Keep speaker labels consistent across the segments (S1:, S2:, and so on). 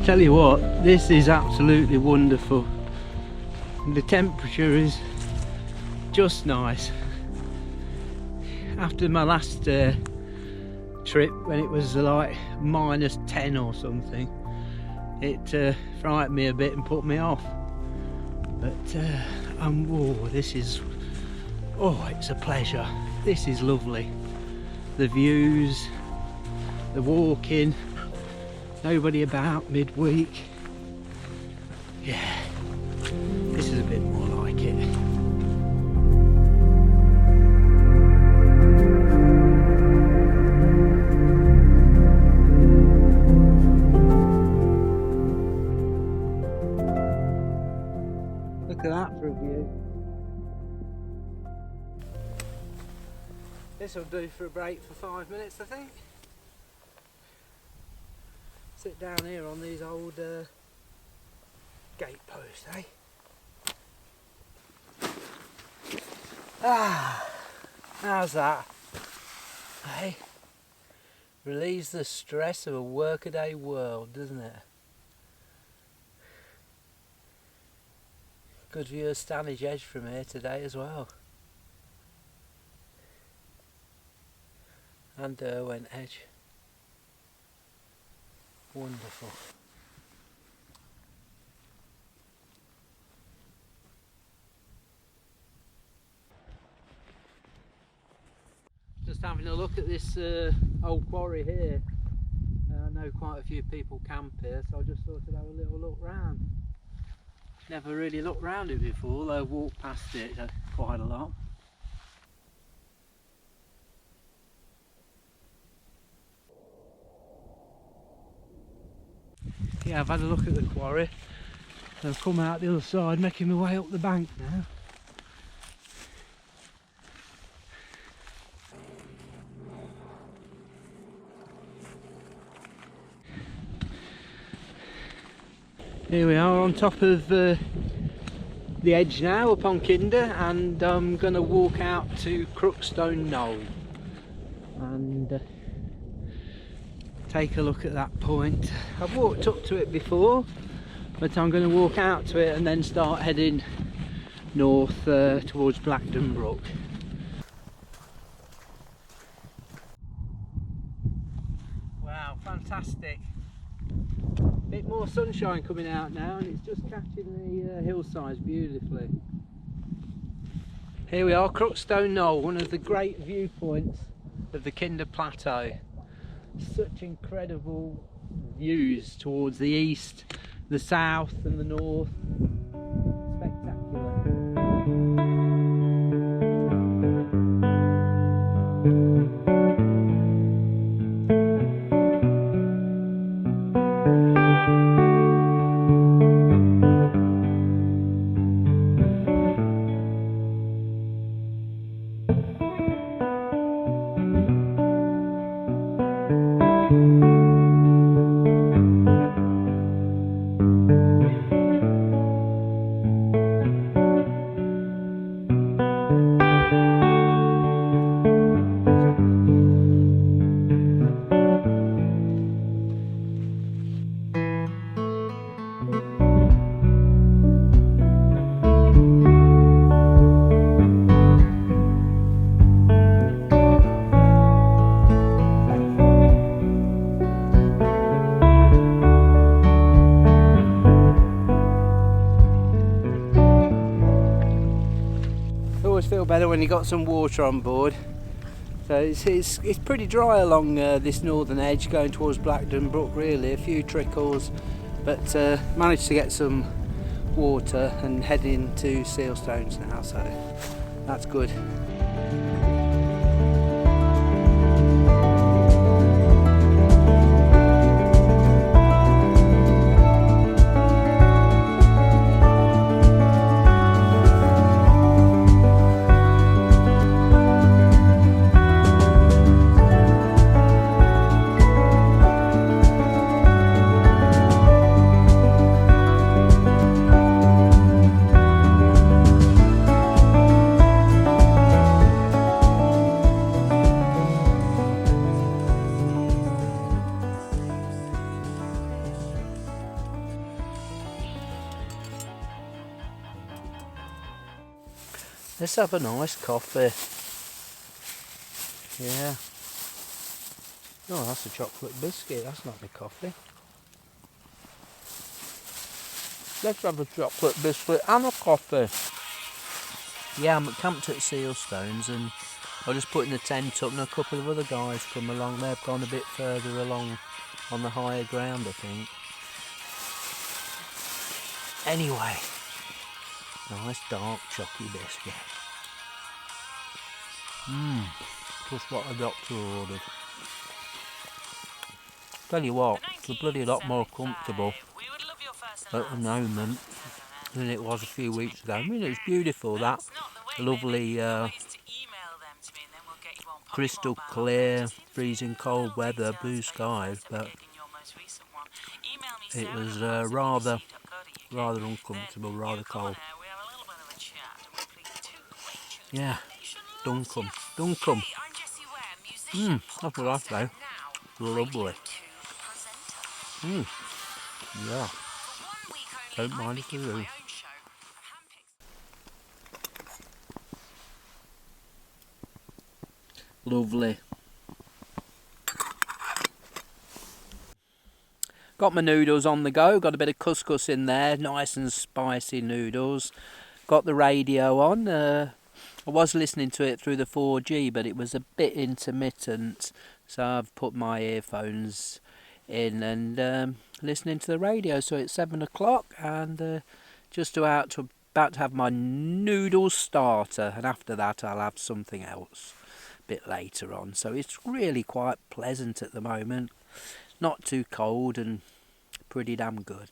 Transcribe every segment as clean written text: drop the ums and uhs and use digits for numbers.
S1: Tell you what, this is absolutely wonderful. The temperature is just nice. After my last trip, when it was like -10 or something, it frightened me a bit and put me off. But this is, it's a pleasure. This is lovely. The views, the walking, nobody about midweek. Yeah, this is a bit more like it. Look at that for a view. This will do for a break for 5 minutes, I think. Sit down here on these old gate posts, eh? How's that? Hey, relieves the stress of a workaday world, doesn't it? Good view of Stanage Edge from here today as well. And Derwent Edge. Wonderful. Just having a look at this old quarry here. I know quite a few people camp here, so I just thought I'd have a little look round. Never really looked round it before, though I've walked past it quite a lot. Yeah, I've had a look at the quarry. I've come out the other side, making my way up the bank now. Here we are on top of the edge now, up on Kinder, and I'm going to walk out to Crookstone Knoll and take a look at that point. I've walked up to it before, but I'm going to walk out to it and then start heading north towards Blackden Brook. Wow, fantastic. Bit more sunshine coming out now, and it's just catching the hillsides beautifully. Here we are, Crookstone Knoll, one of the great viewpoints of the Kinder Plateau. Such incredible views towards the east, the south and the north. Spectacular. Feel better when you got some water on board. So it's pretty dry along this northern edge going towards Blackden Brook, really, a few trickles, but managed to get some water and heading to Sealstones now, so that's good. Let's have a nice coffee. Yeah. Oh, that's a chocolate biscuit. That's not my coffee. Let's have a chocolate biscuit and a coffee. Yeah, I'm camped at Sealstones and I just putting the tent up and a couple of other guys come along. They've gone a bit further along on the higher ground, I think. Anyway, nice dark chalky biscuit. Just what the doctor ordered. Tell you what, it's a bloody lot more comfortable at the moment than it was a few weeks ago. I mean, it's beautiful, that lovely crystal clear, freezing cold weather, blue skies, but it was rather uncomfortable, rather cold. Yeah, Duncombe. That's what I say. Lovely. Yeah. Don't mind if you do. Lovely. Got my noodles on the go, got a bit of couscous in there, nice and spicy noodles. Got the radio on, I was listening to it through the 4G but it was a bit intermittent, so I've put my earphones in and listening to the radio. So it's 7 o'clock and just about to have my noodle starter, and after that I'll have something else a bit later on. So it's really quite pleasant at the moment. Not too cold and pretty damn good.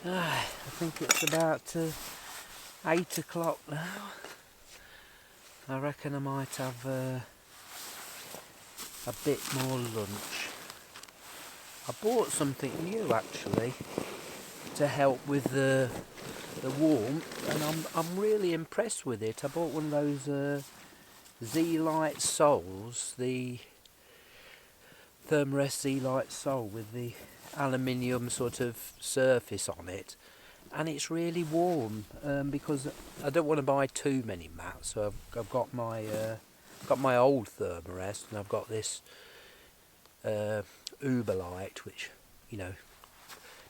S1: I think it's about 8 o'clock now. I reckon I might have a bit more lunch. I bought something new actually to help with the warmth, and I'm really impressed with it. I bought one of those Z-Lite soles, the Thermarest Z-Lite sole with the aluminium sort of surface on it, and it's really warm because I don't want to buy too many mats. So I've got my old Thermarest, and I've got this Uberlite, which, you know,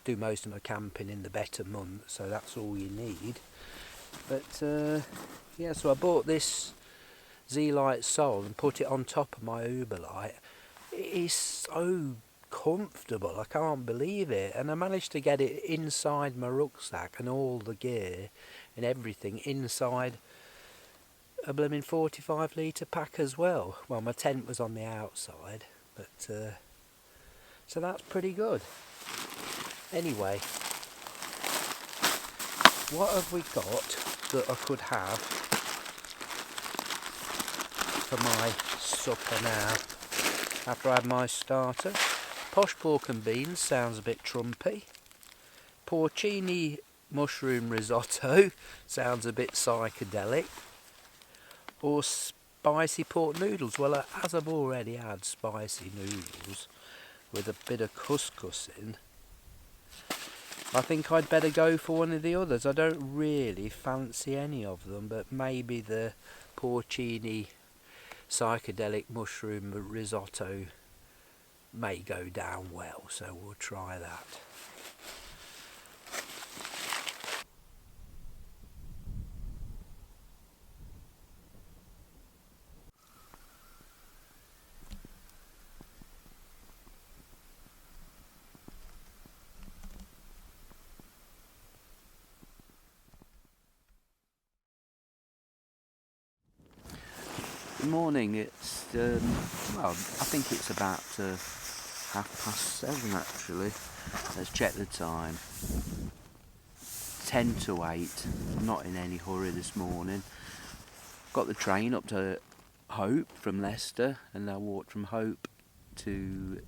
S1: do most of my camping in the better months, so that's all you need. But yeah, so I bought this Z-Lite sole and put it on top of my Uberlite. It is so comfortable, I can't believe it. And I managed to get it inside my rucksack and all the gear and everything inside a blooming 45 litre pack as well. Well, my tent was on the outside, but so that's pretty good. Anyway, what have we got that I could have for my supper now after I had my starter? Posh pork and beans sounds a bit trumpy. Porcini mushroom risotto sounds a bit psychedelic. Or spicy pork noodles. Well, as I've already had spicy noodles with a bit of couscous in, I think I'd better go for one of the others. I don't really fancy any of them, but maybe the porcini psychedelic mushroom risotto may go down well, so we'll try that. Good morning. It's well, I think it's about 7:30 actually. Let's check the time. 10 to 8. I'm not in any hurry this morning. Got the train up to
S2: Hope from Leicester, and I walked from Hope to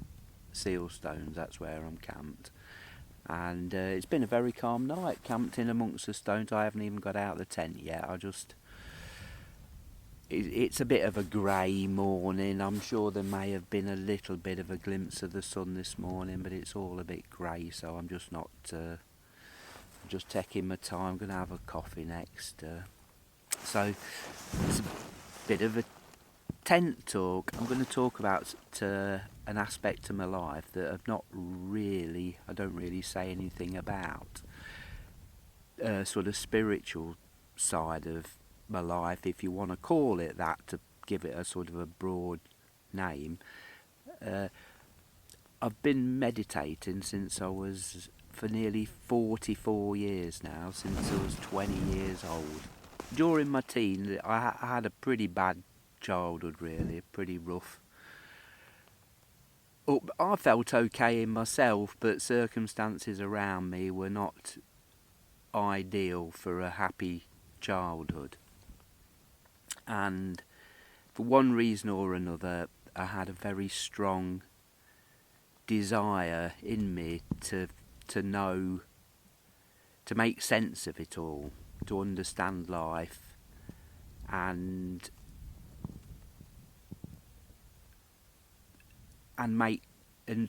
S2: Sealstones. That's where I'm camped. And it's been a very calm night, camped in amongst the stones. I haven't even got out of the tent yet. It's a bit of a grey morning. I'm sure there may have been a little bit of a glimpse of the sun this morning, but it's all a bit grey, so I'm just not, just taking my time. I'm going to have a coffee next. So it's a bit of a tent talk. I'm going to talk about an aspect of my life that I don't really say anything about. Sort of spiritual side of my life, if you want to call it that, to give it a sort of a broad name. I've been meditating for nearly 44 years now, since I was 20 years old. During my teens, I had a pretty bad childhood, really, pretty rough. I felt okay in myself, but circumstances around me were not ideal for a happy childhood. And for one reason or another, I had a very strong desire in me to know, to make sense of it all, to understand life, and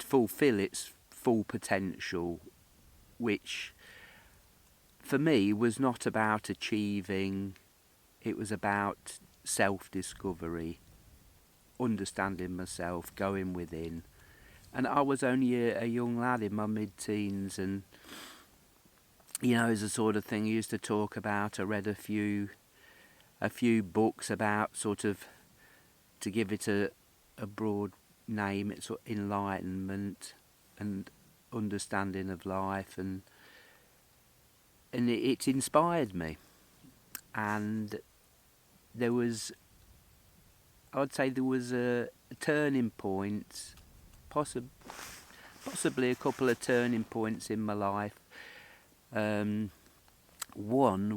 S2: fulfill its full potential, which for me was not about achieving. It was about self-discovery, understanding myself, going within. And I was only a young lad in my mid-teens, and it's the sort of thing I used to talk about. I read a few books about, sort of, to give it a broad name, it's sort of enlightenment and understanding of life, and it inspired me. And there was a turning point, possibly a couple of turning points in my life. One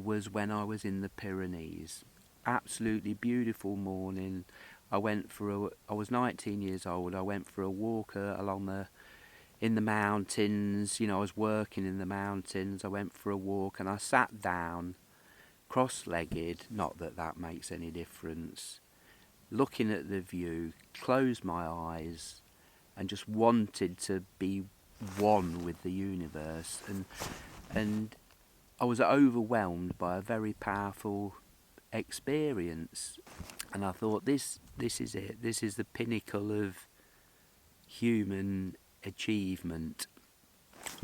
S2: was when I was in the Pyrenees. Absolutely beautiful morning. I was 19 years old. I went for a walk in the mountains. I was working in the mountains. I went for a walk and I sat down, cross-legged, not that makes any difference, looking at the view, closed my eyes, and just wanted to be one with the universe. And I was overwhelmed by a very powerful experience. And I thought, this is it. This is the pinnacle of human achievement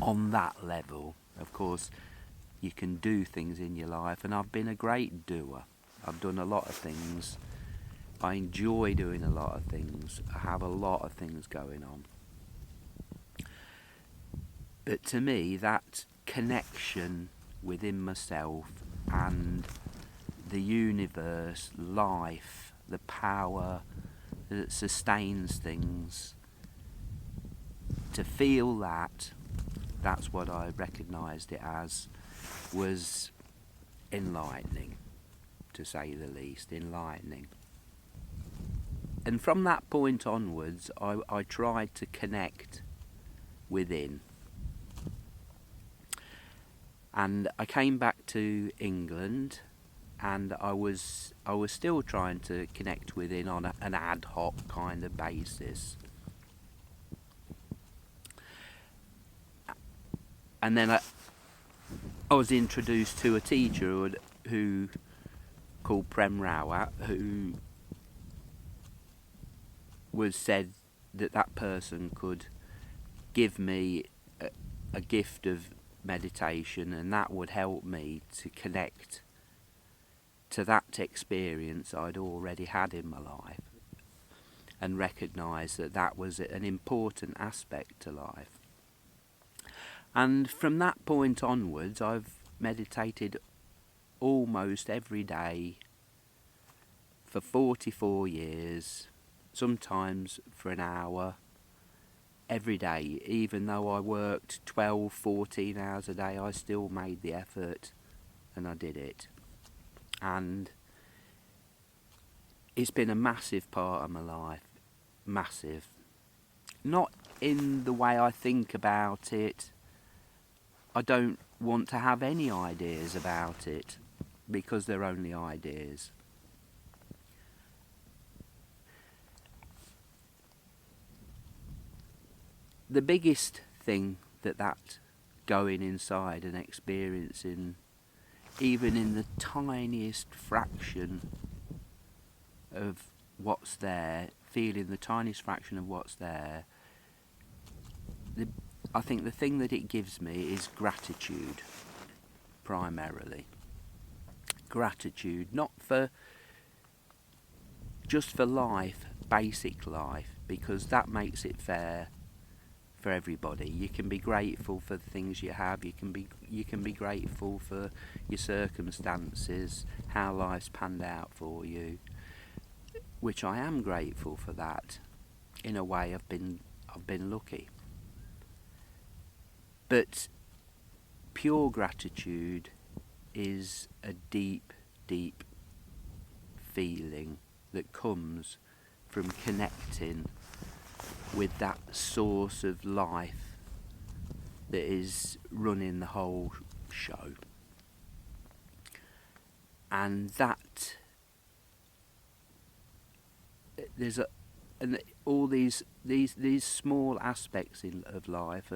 S2: on that level. Of course, you can do things in your life, and I've been a great doer. I've done a lot of things. I enjoy doing a lot of things. I have a lot of things going on. But to me, that connection within myself and the universe, life, the power that sustains things, to feel that's what I recognised it as, was enlightening, to say the least, enlightening. And from that point onwards, I tried to connect within. And I came back to England, and I was still trying to connect within on an ad hoc kind of basis. And then I was introduced to a teacher who called Prem Rawat, who said that person could give me a gift of meditation, and that would help me to connect to that experience I'd already had in my life, and recognise that was an important aspect to life. And from that point onwards, I've meditated almost every day for 44 years, sometimes for an hour, every day. Even though I worked 12, 14 hours a day, I still made the effort, and I did it. And it's been a massive part of my life. Massive. Not in the way I think about it. I don't want to have any ideas about it, because they're only ideas. The biggest thing that going inside and experiencing, even in the tiniest fraction of what's there, feeling the tiniest fraction of what's there, I think the thing that it gives me is gratitude, primarily. Gratitude, not for just for life, basic life, because that makes it fair for everybody. You can be grateful for the things you have. You can be grateful for your circumstances, how life's panned out for you, which I am grateful for that. In a way, I've been lucky. But pure gratitude is a deep, deep feeling that comes from connecting with that source of life that is running the whole show. And that all these small aspects of life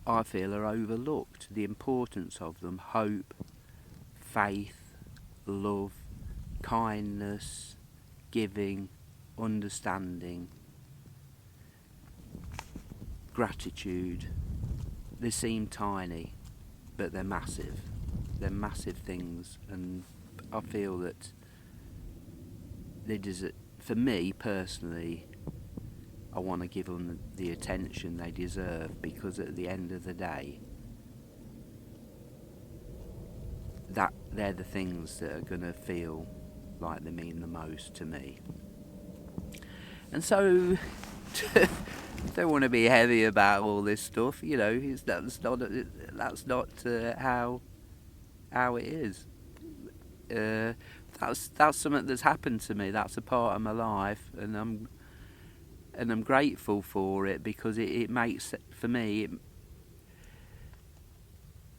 S2: I feel are overlooked. The importance of them: hope, faith, love, kindness, giving, understanding, gratitude. They seem tiny, but they're massive. They're massive things, and I feel that they deserve, for me personally, I want to give them the attention they deserve, because at the end of the day, that they're the things that are going to feel like they mean the most to me. And so, don't want to be heavy about all this stuff, you know. That's not how it is. That's something that's happened to me. That's a part of my life, and I'm grateful for it, because it makes, for me,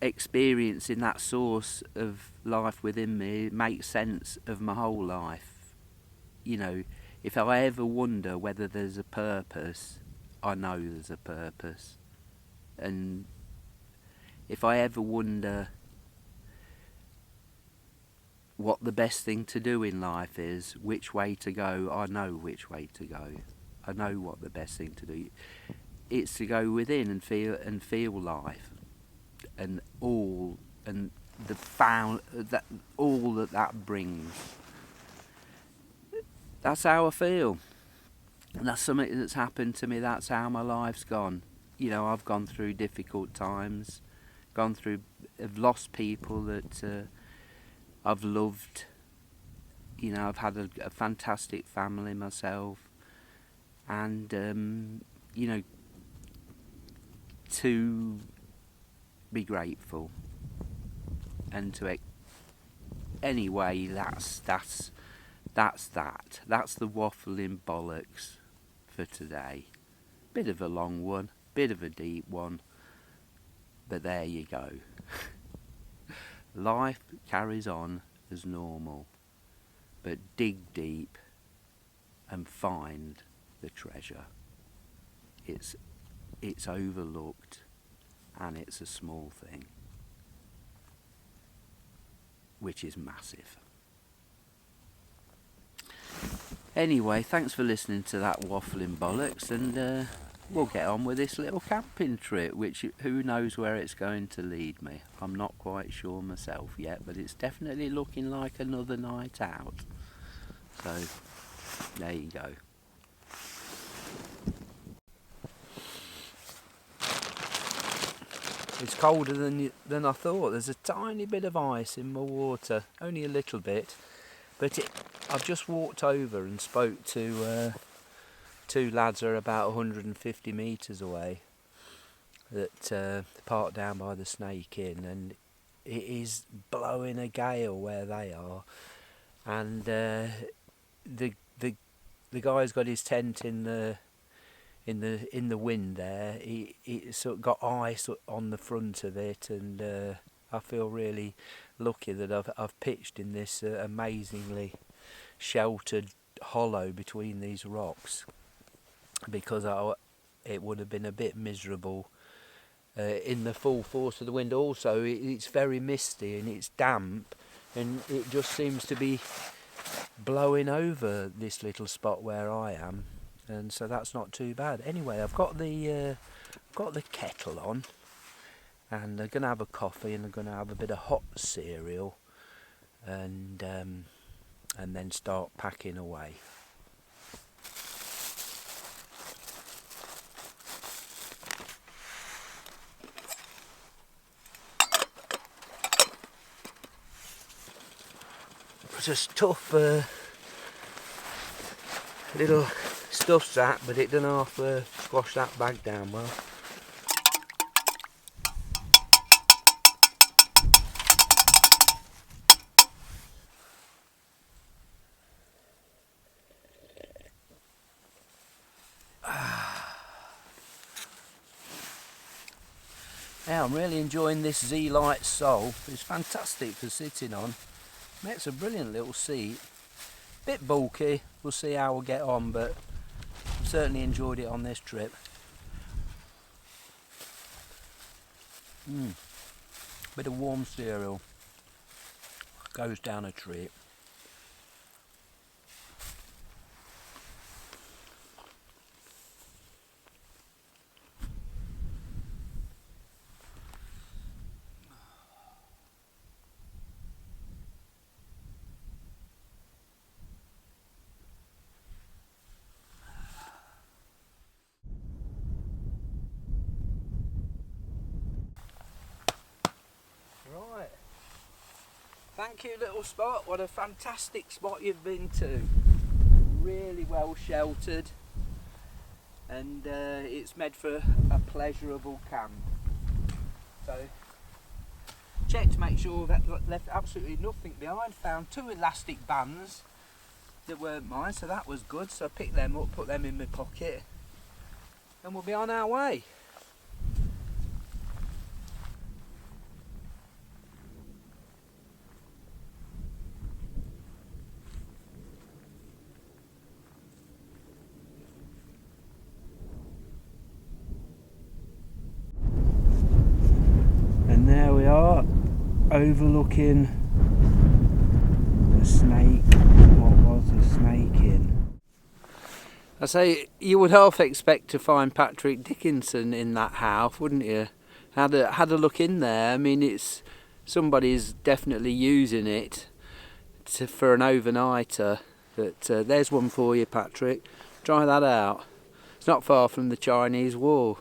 S2: experiencing that source of life within me, it makes sense of my whole life. You know, if I ever wonder whether there's a purpose, I know there's a purpose. And if I ever wonder what the best thing to do in life is, which way to go, I know which way to go. I know what the best thing to do. It's to go within and feel life, and all that brings. That's how I feel, and that's something that's happened to me. That's how my life's gone. You know, I've gone through difficult times, I've lost people that I've loved. You know, I've had a fantastic family myself. And, you know, to be grateful, and to anyway, that's the waffling bollocks for today. Bit of a long one, bit of a deep one, but there you go. Life carries on as normal, but dig deep and find the treasure. It's overlooked, and it's a small thing, which is massive. Anyway, thanks for listening to that waffling bollocks, and we'll get on with this little camping trip, which who knows where it's going to lead me. I'm not quite sure myself yet, but it's definitely looking like another night out. So there you go. It's colder than I thought. There's a tiny bit of ice in my water, only a little bit, but I've just walked over and spoke to two lads who are about 150 metres away that parked down by the Snake Inn, and it is blowing a gale where they are, and the guy's got his tent in the wind there. He sort of got ice on the front of it, and I feel really lucky that I've pitched in this amazingly sheltered hollow between these rocks, because it would have been a bit miserable in the full force of the wind. Also, it's very misty and it's damp, and it just seems to be blowing over this little spot where I am, and so that's not too bad. Anyway, I've got the kettle on, and I'm gonna have a coffee, and I'm gonna have a bit of hot cereal, and then start packing away. It's a tough little stuff sack, but it doesn't half squash that bag down well. Yeah, I'm really enjoying this Z-Lite sole. It's fantastic for sitting on. Makes a brilliant little seat. Bit bulky, we'll see how we'll get on, but I've certainly enjoyed it on this trip. Bit of warm cereal goes down a treat. Right, thank you little spot, what a fantastic spot you've been to. Really well sheltered, and it's made for a pleasurable camp. So check to make sure that left absolutely nothing behind. Found 2 elastic bands that weren't mine, so that was good. So I picked them up, put them in my pocket, and we'll be on our way. And there we are, overlooking the snake. What was the snake in? I say, you would half expect to find Patrick Dickinson in that house, wouldn't you? Had a look in there. I mean, it's somebody's definitely using it for an overnighter. But there's one for you, Patrick. Try that out. It's not far from the Chinese Wall.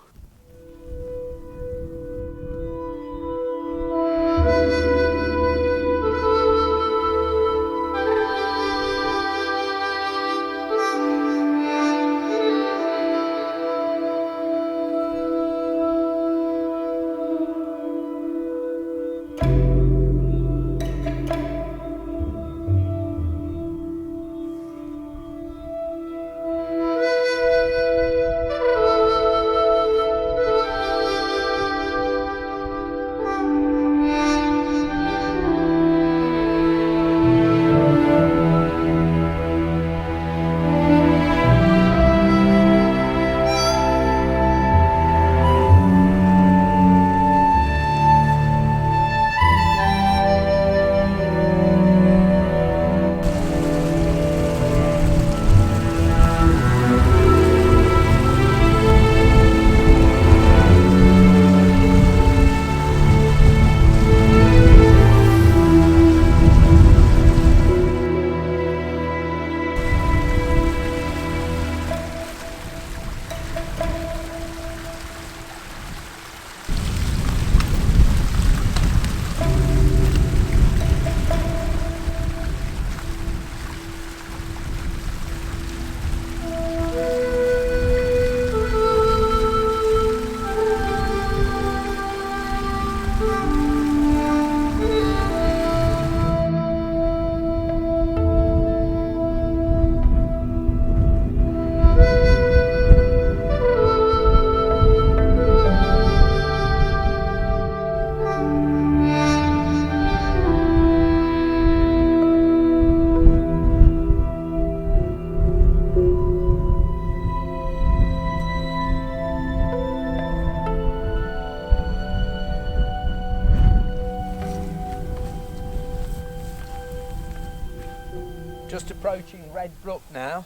S2: Just approaching Red Brook now.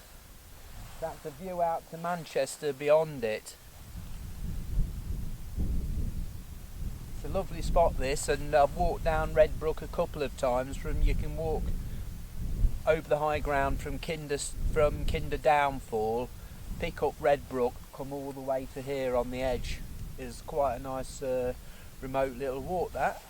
S2: That's the view out to Manchester beyond it. It's a lovely spot this, and I've walked down Red Brook a couple of times. You can walk over the high ground from Kinder Downfall, pick up Red Brook, come all the way to here on the edge. It's quite a nice remote little walk that.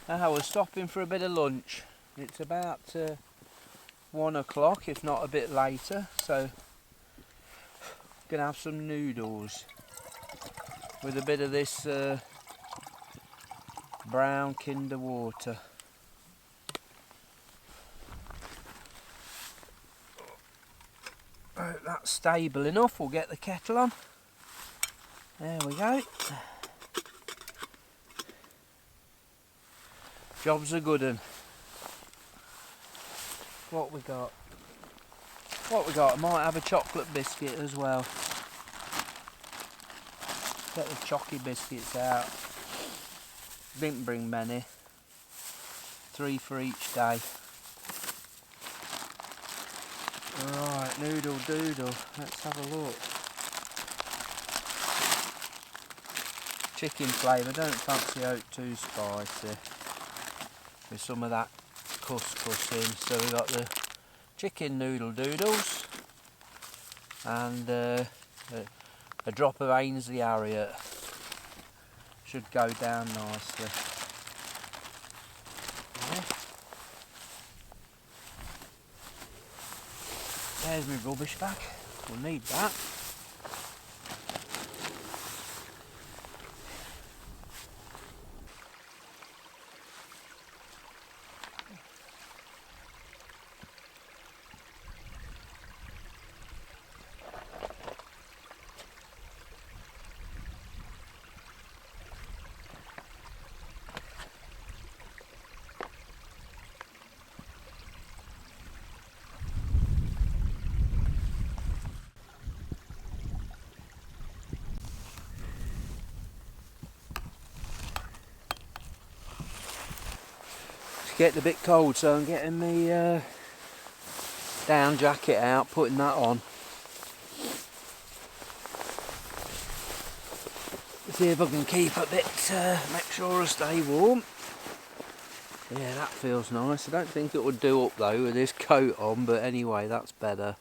S2: I was stopping for a bit of lunch. It's about 1 o'clock, if not a bit later, so gonna have some noodles with a bit of this brown Kinder water. Right, that's stable enough. We'll get the kettle on. There we go. Job's a good one. What we got? I might have a chocolate biscuit as well. Get the chocky biscuits out. Didn't bring many. 3 for each day. Right, noodle doodle. Let's have a look. Chicken flavour. Don't fancy out too spicy. With some of that couscous in. So we've got the chicken noodle doodles and a drop of Ainsley Harriet. Should go down nicely. Yeah. There's my rubbish bag. We'll need that. Getting a bit cold, so I'm getting my down jacket out, putting that on. See if I can keep a bit, make sure I stay warm. Yeah, that feels nice. I don't think it would do up though with this coat on, but anyway, that's better.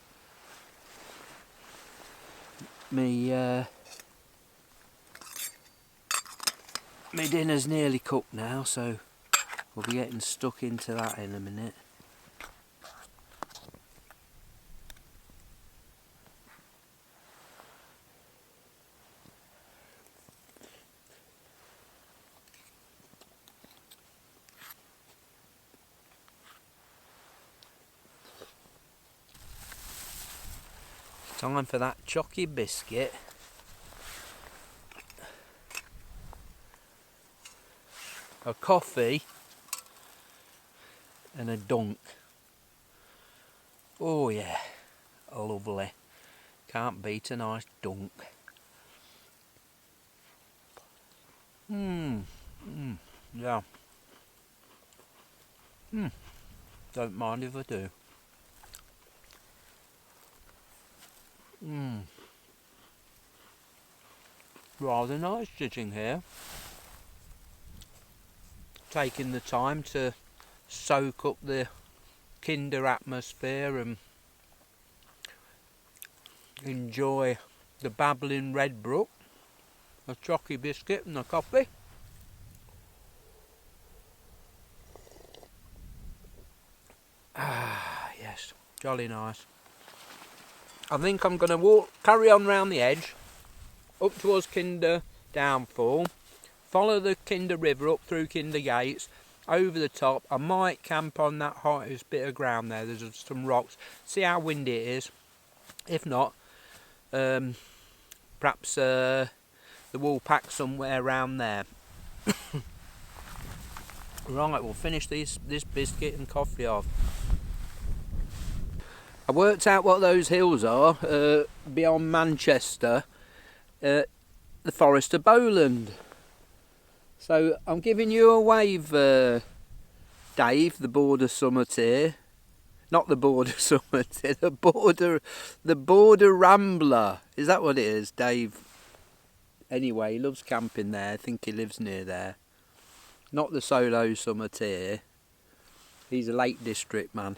S2: My dinner's nearly cooked now, so we'll be getting stuck into that in a minute. Time for that chocky biscuit. A coffee and a dunk. Oh yeah, lovely. Can't beat a nice dunk. Yeah. Don't mind if I do. Rather nice sitting here. Taking the time to soak up the Kinder atmosphere and enjoy the babbling Red Brook, a chocky biscuit and a coffee. Ah yes, jolly nice. I think I'm going to carry on round the edge up towards Kinder Downfall, follow the Kinder River up through Kinder Gates, over the top. I might camp on that highest bit of ground there. There's some rocks. See how windy it is. If not, perhaps the wool-pack somewhere around there. Right, we'll finish this biscuit and coffee off. I worked out what those hills are beyond Manchester, the Forest of Bowland. So I'm giving you a wave, Dave, the border summit here. Not the border summit here, the border rambler. Is that what it is, Dave? Anyway, he loves camping there. I think he lives near there. Not the solo summit here. He's a Lake District man.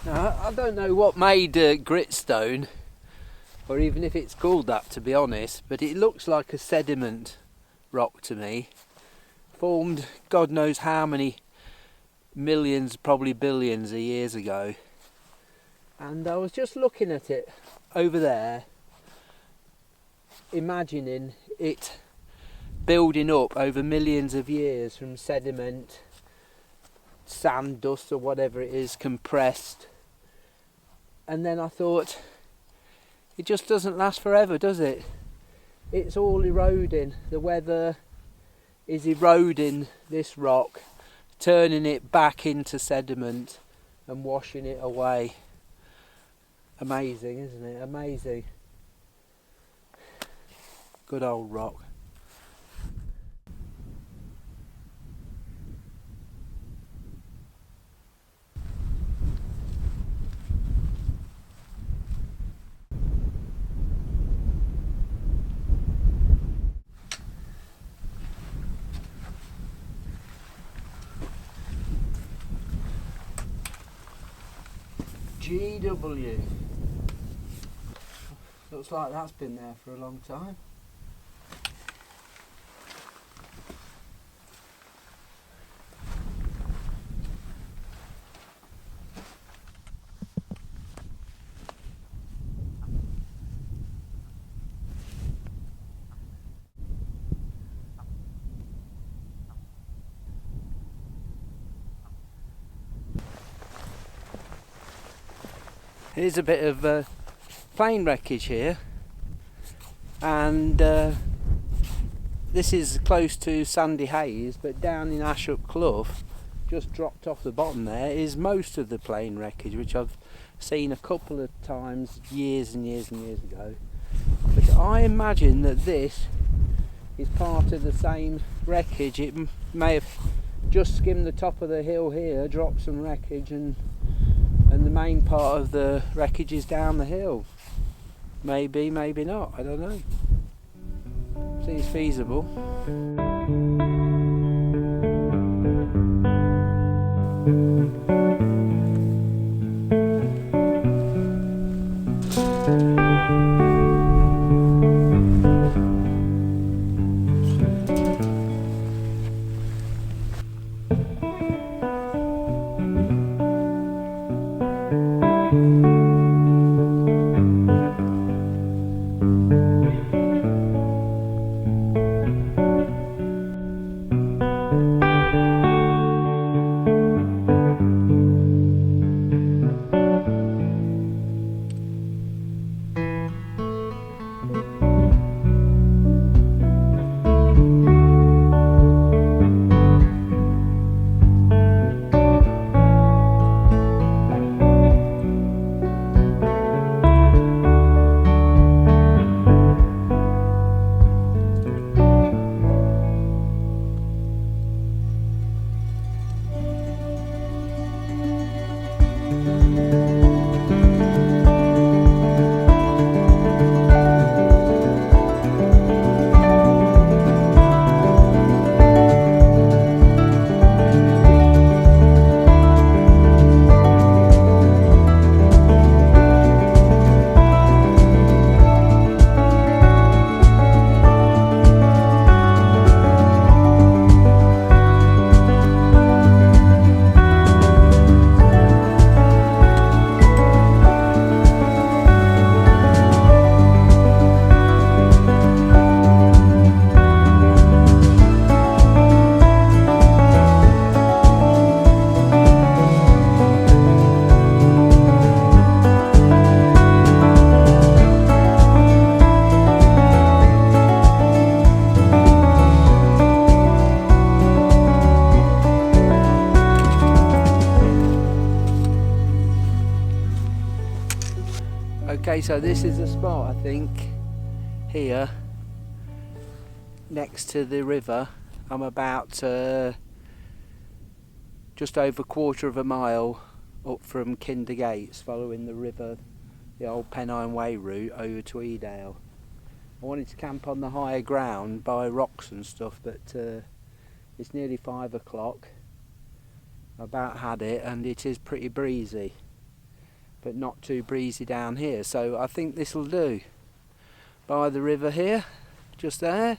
S2: Now, I don't know what made gritstone, or even if it's called that, to be honest, but it looks like a sediment rock to me, formed God knows how many millions, probably billions of years ago. And I was just looking at it over there, imagining it building up over millions of years from sediment, sand, dust or whatever it is, compressed. And then I thought, it just doesn't last forever, does it? It's all eroding. The weather is eroding this rock, turning it back into sediment and washing it away. Amazing, isn't it? Amazing. Good old rock. GW. Looks like that's been there for a long time. Here's a bit of plane wreckage here, and this is close to Sandy Hayes, but down in Ashup Clough, just dropped off the bottom there, is most of the plane wreckage, which I've seen a couple of times years and years and years ago. But I imagine that this is part of the same wreckage. It may have just skimmed the top of the hill here, dropped some wreckage, and the main part of the wreckage is down the hill. Maybe, maybe not, I don't know. Seems feasible. Okay, so this is the spot, I think, here, next to the river. I'm about just over a quarter of a mile up from Kinder Gates, following the river, the old Pennine Way route over to Edale. I wanted to camp on the higher ground by rocks and stuff, but it's nearly 5 o'clock. I about had it, and it is pretty breezy, but not too breezy down here, so I think this will do. By the river here, just there.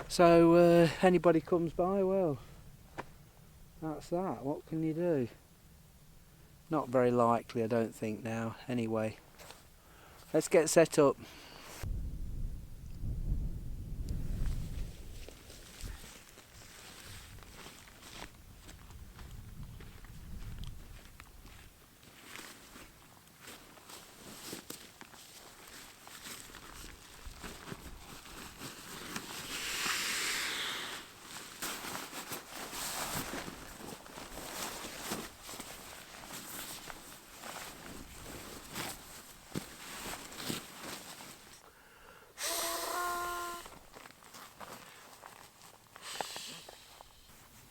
S2: So anybody comes by, well, that's that. What can you do? Not very likely, I don't think now. Anyway, let's get set up.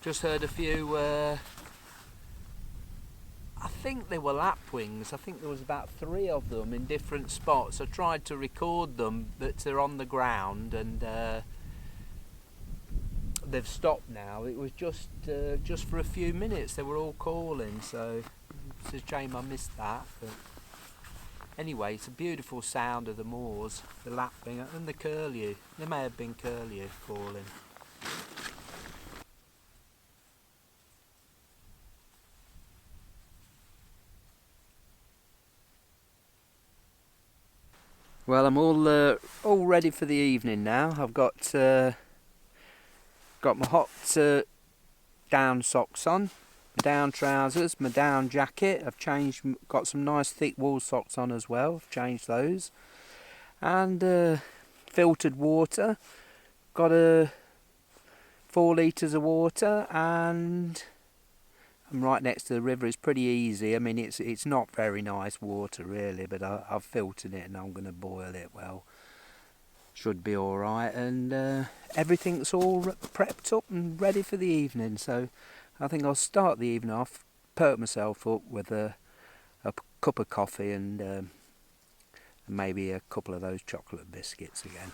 S2: Just heard a few, I think they were lapwings. I think there was about 3 of them in different spots. I tried to record them, but they're on the ground, and they've stopped now. It was just for a few minutes they were all calling, so it's a shame I missed that. But anyway, it's a beautiful sound of the moors, the lapwing and the curlew. There may have been curlew calling. Well, I'm all ready for the evening now. I've got my hot down socks on, my down trousers, my down jacket. I've got some nice thick wool socks on as well. I've changed those, and filtered water. Got 4 litres of water, and I'm right next to the river. It's pretty easy. I mean, it's not very nice water really, but I've filtered it and I'm going to boil it. Well, should be all right, and everything's all prepped up and ready for the evening. So I think I'll start the evening off, perk myself up with a cup of coffee and maybe a couple of those chocolate biscuits again.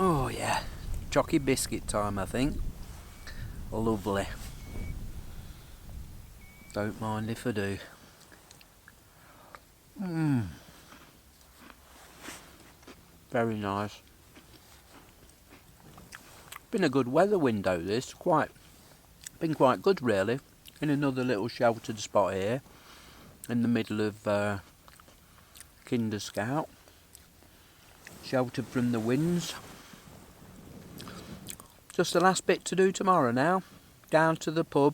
S2: Oh yeah, chocky biscuit time, I think. Lovely. Don't mind if I do. Very nice. Been a good weather window this, been quite good really. In another little sheltered spot here, in the middle of Kinder Scout. Sheltered from the winds. Just the last bit to do tomorrow now. Down to the pub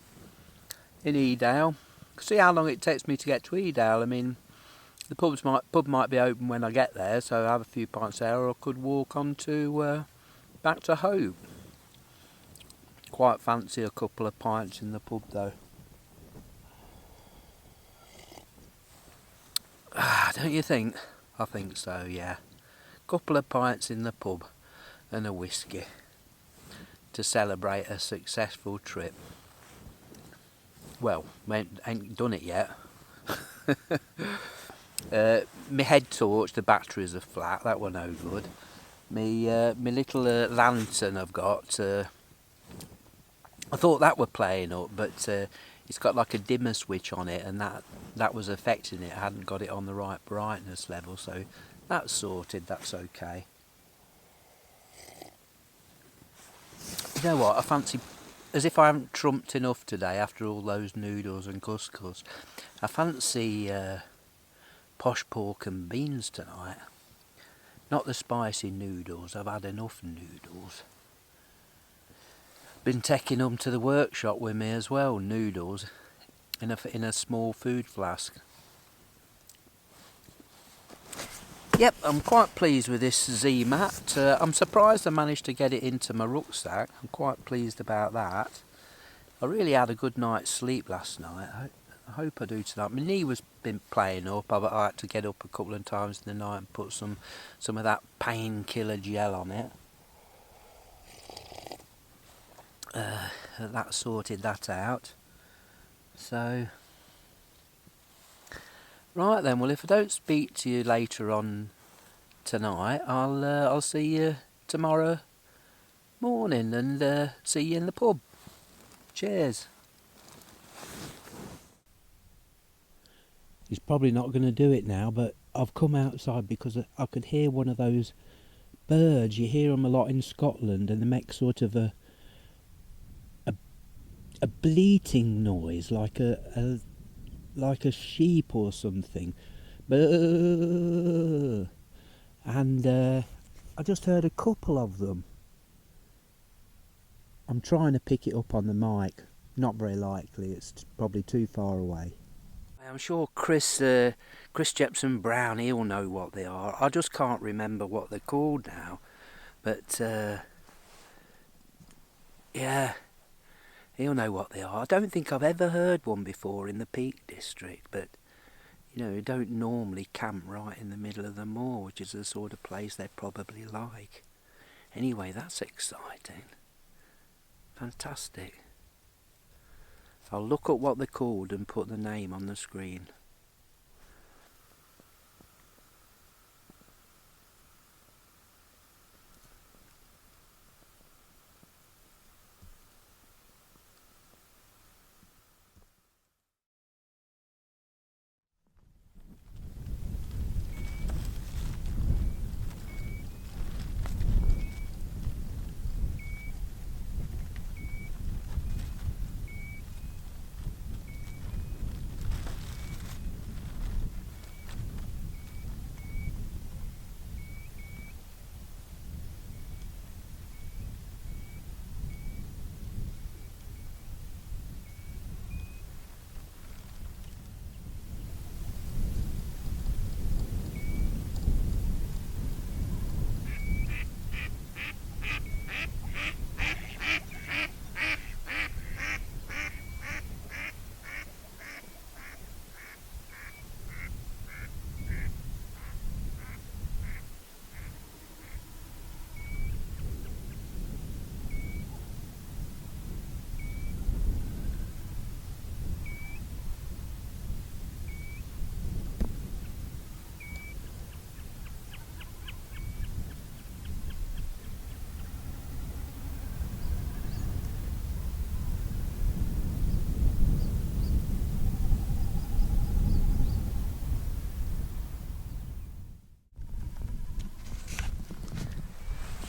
S2: in Edale. See how long it takes me to get to Edale. I mean, the pub might be open when I get there, so I'll have a few pints there, or I could walk on to back to Hope. Quite fancy a couple of pints in the pub though. Don't you think? I think so, yeah. Couple of pints in the pub and a whiskey to celebrate a successful trip. Well, ain't done it yet. My head torch, the batteries are flat, that were no good. My little lantern I've got, I thought that were playing up, but it's got like a dimmer switch on it, and that was affecting it. I hadn't got it on the right brightness level, so that's sorted, that's okay. You know what, I fancy as if I haven't trumped enough today after all those noodles and couscous, I fancy posh pork and beans tonight. Not the spicy noodles, I've had enough noodles. Been taking them to the workshop with me as well, noodles, in a small food flask. Yep, I'm quite pleased with this Z-mat. I'm surprised I managed to get it into my rucksack. I'm quite pleased about that. I really had a good night's sleep last night. I hope I do tonight. My knee was been playing up. I had to get up a couple of times in the night and put some of that painkiller gel on it. That sorted that out. So, right then. Well, if I don't speak to you later on tonight, I'll see you tomorrow morning and see you in the pub. Cheers.
S1: He's probably not going to do it now, but I've come outside because I could hear one of those birds. You hear them a lot in Scotland, and they make sort of a bleating noise, like a sheep or something. And I just heard a couple of them. I'm trying to pick it up on the mic. Not very likely. It's probably too far away.
S2: I'm sure Chris Jepson Brown, he'll know what they are. I just can't remember what they're called now. But yeah, he'll know what they are. I don't think I've ever heard one before in the Peak District, but you know, you don't normally camp right in the middle of the moor, which is the sort of place they probably like. Anyway, that's exciting. Fantastic. I'll look up what they're called and put the name on the screen.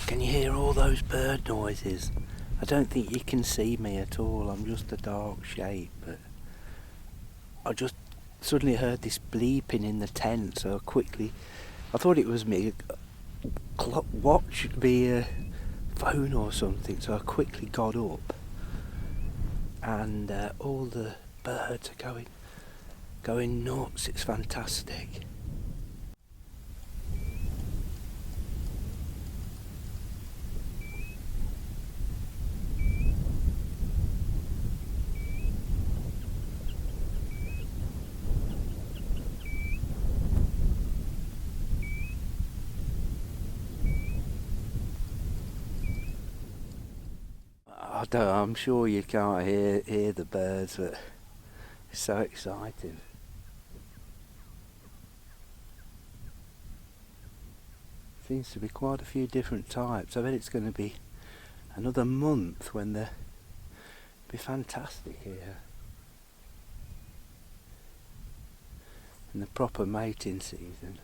S2: Can you hear all those bird noises? I don't think you can see me at all. I'm just a dark shape, but I just suddenly heard this bleeping in the tent, so I thought it was me watch the phone or something, so I quickly got up, and all the birds are going nuts. It's fantastic. I'm sure you can't hear the birds, but it's so exciting. Seems to be quite a few different types. I bet it's going to be another month when they'll be fantastic here. In the proper mating season.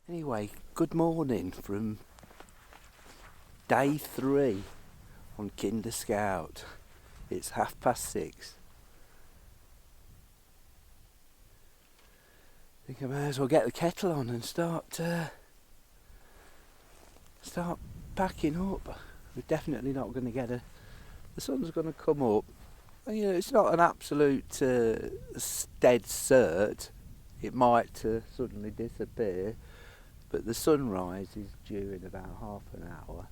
S2: Anyway, good morning from day 3 on Kinder Scout. It's 6:30. I think I may as well get the kettle on and start packing up. We're definitely not going to get the sun's going to come up. And, you know, it's not an absolute dead cert. It might suddenly disappear, but the sunrise is due in about half an hour.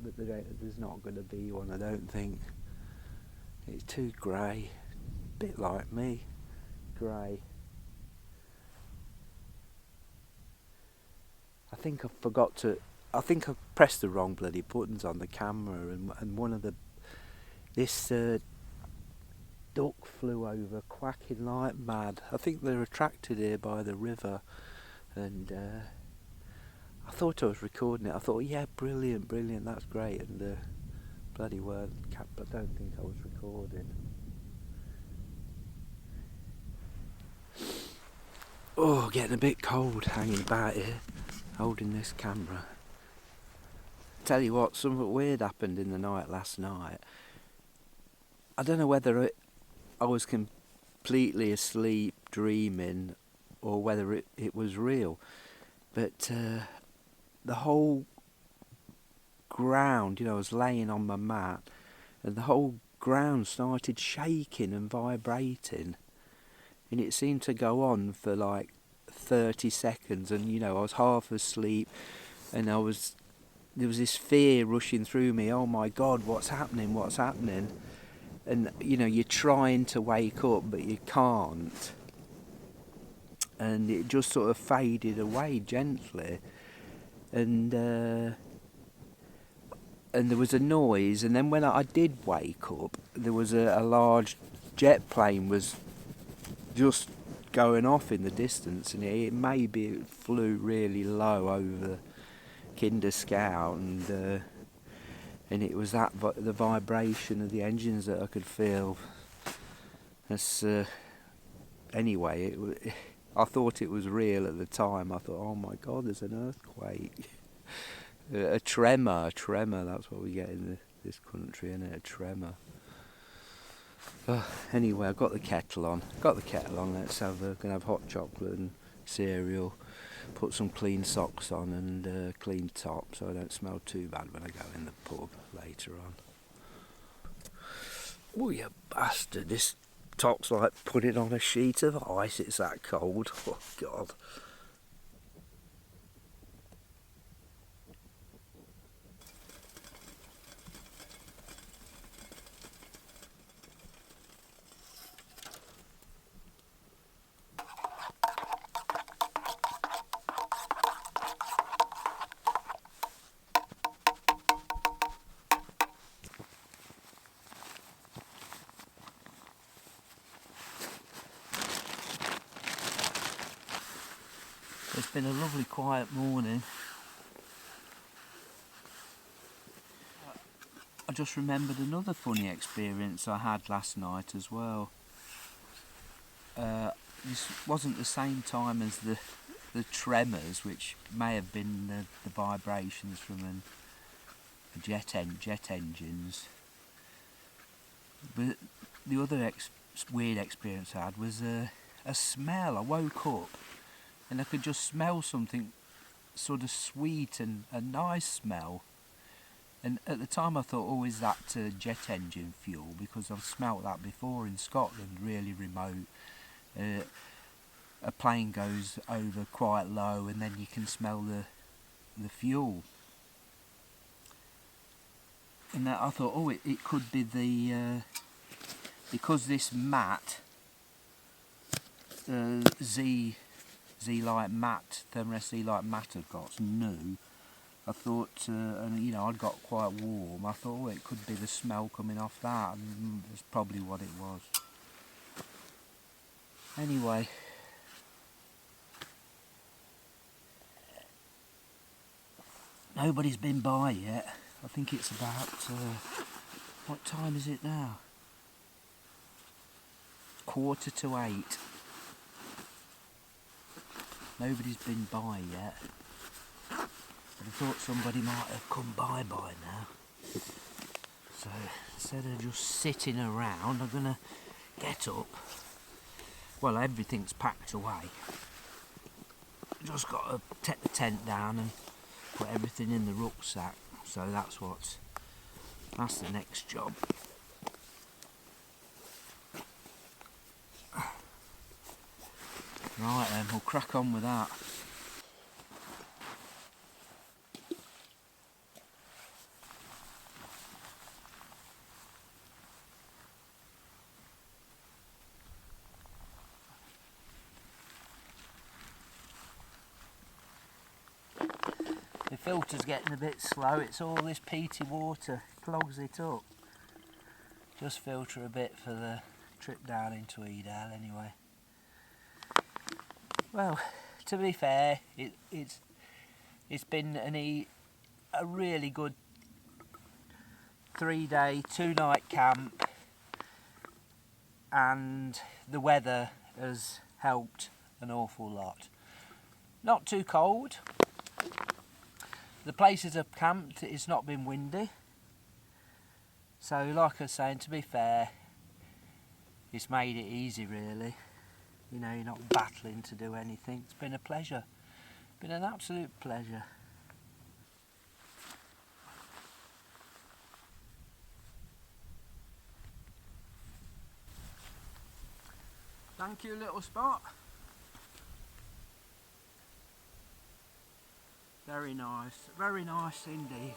S2: But there's not going to be one, I don't think. It's too grey, bit like me, grey. I think I pressed the wrong bloody buttons on the camera, and one of this duck flew over quacking like mad. I think they're attracted here by the river, and I thought I was recording it. I thought, yeah, brilliant, that's great, and bloody word, I don't think I was recording. Oh, getting a bit cold hanging about here, holding this camera. Tell you what, something weird happened in the night last night. I don't know whether I was completely asleep, dreaming, or whether it was real, but the whole ground, you know, I was laying on my mat, and the whole ground started shaking and vibrating, and it seemed to go on for like 30 seconds, and you know, I was half asleep, and there was this fear rushing through me. Oh my God, what's happening? And you know, you're trying to wake up, but you can't, and it just sort of faded away gently, and there was a noise, and then when I did wake up, there was a large jet plane was just going off in the distance, and it flew really low over Kinder Scout, and it was the vibration of the engines that I could feel. Anyway, I thought it was real at the time. I thought, oh my God, there's an earthquake. A tremor, that's what we get in this country, isn't it? A tremor. Anyway, I've got the kettle on. Let's gonna have hot chocolate and cereal. Put some clean socks on and clean top, so I don't smell too bad when I go in the pub later on. Oh, you bastard! This top's like putting on a sheet of ice. It's that cold. Oh God. It's been a lovely quiet morning. I just remembered another funny experience I had last night as well. This wasn't the same time as the tremors, which may have been the vibrations from jet engines. But the other weird experience I had was a smell. I woke up and I could just smell something sort of sweet and a nice smell. And at the time I thought, oh, is that jet engine fuel? Because I've smelt that before in Scotland, really remote. A plane goes over quite low and then you can smell the fuel. And I thought, oh, it could be because this mat, Z-Light mat, Thermarest Z-Light mat I've got's new. I thought, and you know, I'd got quite warm. I thought, oh, it could be the smell coming off that, and that's probably what it was. Anyway, nobody's been by yet. I think it's about, what time is it now? 7:45. Nobody's been by yet. But I thought somebody might have come by now. So instead of just sitting around, I'm going to get up. Well, everything's packed away. Just got to take the tent down and put everything in the rucksack. So that's the next job. Right then, we'll crack on with that. The filter's getting a bit slow, it's all this peaty water, clogs it up. Just filter a bit for the trip down into Edale anyway. Well, to be fair, it's been a really good 3-day, 2-night camp, and the weather has helped an awful lot. Not too cold. The places I've camped, it's not been windy. So like I was saying, to be fair, it's made it easy really. You know, you're not battling to do anything. It's been a pleasure. Been an absolute pleasure. Thank you, little spot. Very nice indeed.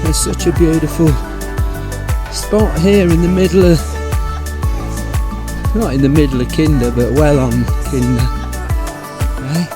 S2: There's such a beautiful spot here in the middle of, not in the middle of Kinder, but well on Kinder. Right?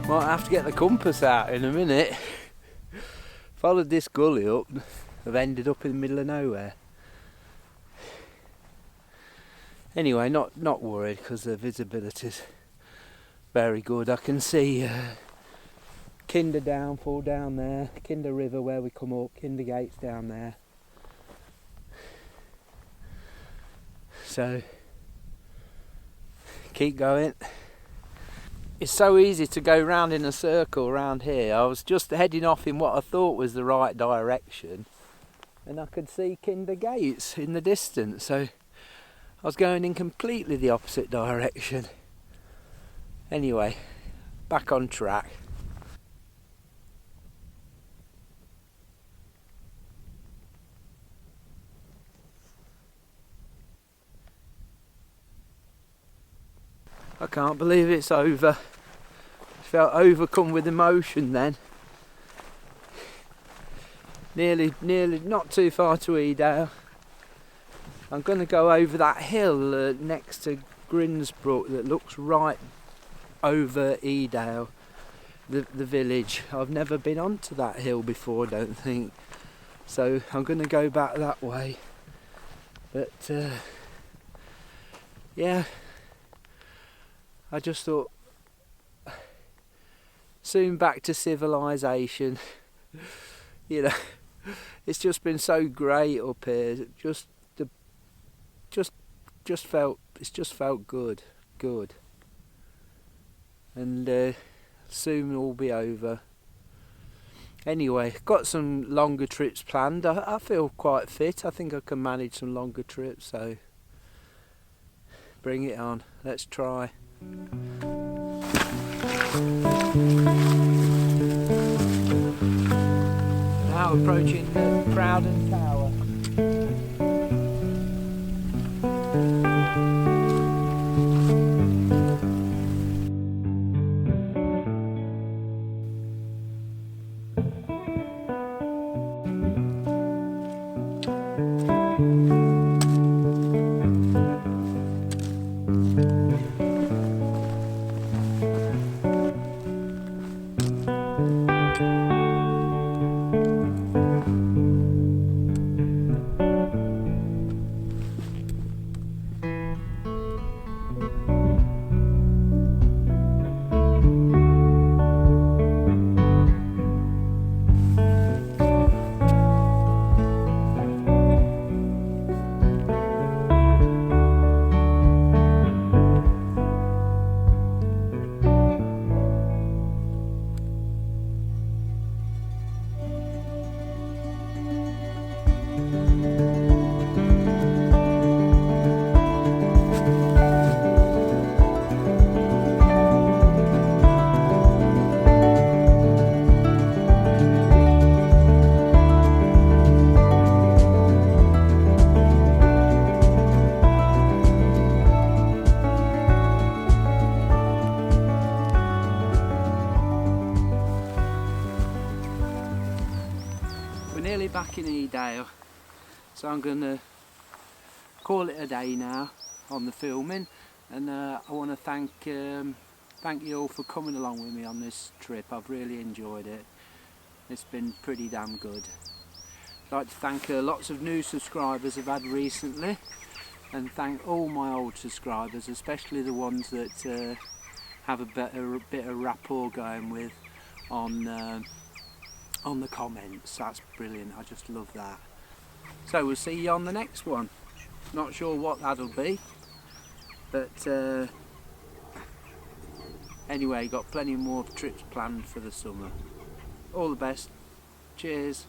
S2: Might have to get the compass out in a minute. Followed this gully up, I've ended up in the middle of nowhere. Anyway, not worried because the visibility's very good. I can see Kinder Downfall down there, Kinder River where we come up, Kinder Gates down there. So, keep going. It's so easy to go round in a circle around here. I was just heading off in what I thought was the right direction and I could see Kinder Gates in the distance, so I was going in completely the opposite direction. Anyway, back on track. I can't believe it's over. Felt overcome with emotion then. Nearly not too far to Edale. I'm going to go over that hill next to Red Brook that looks right over Edale. the village. I've never been onto that hill before, I don't think. So I'm going to go back that way. But yeah, I just thought, soon back to civilization. You know, it's just been so great up here. It just felt good. And soon it'll be over. Anyway, got some longer trips planned. I feel quite fit. I think I can manage some longer trips, so bring it on. Let's try. Now approaching the Crowden Tower. Back in Edale, so I'm going to call it a day now on the filming, and I want to thank you all for coming along with me on this trip. I've really enjoyed it. It's been pretty damn good. I'd like to thank lots of new subscribers I've had recently, and thank all my old subscribers, especially the ones that have a bit of rapport going with on the comments. That's brilliant. I just love that. So we'll see you on the next one. Not sure what that'll be, but anyway, got plenty more trips planned for the summer. All the best. Cheers.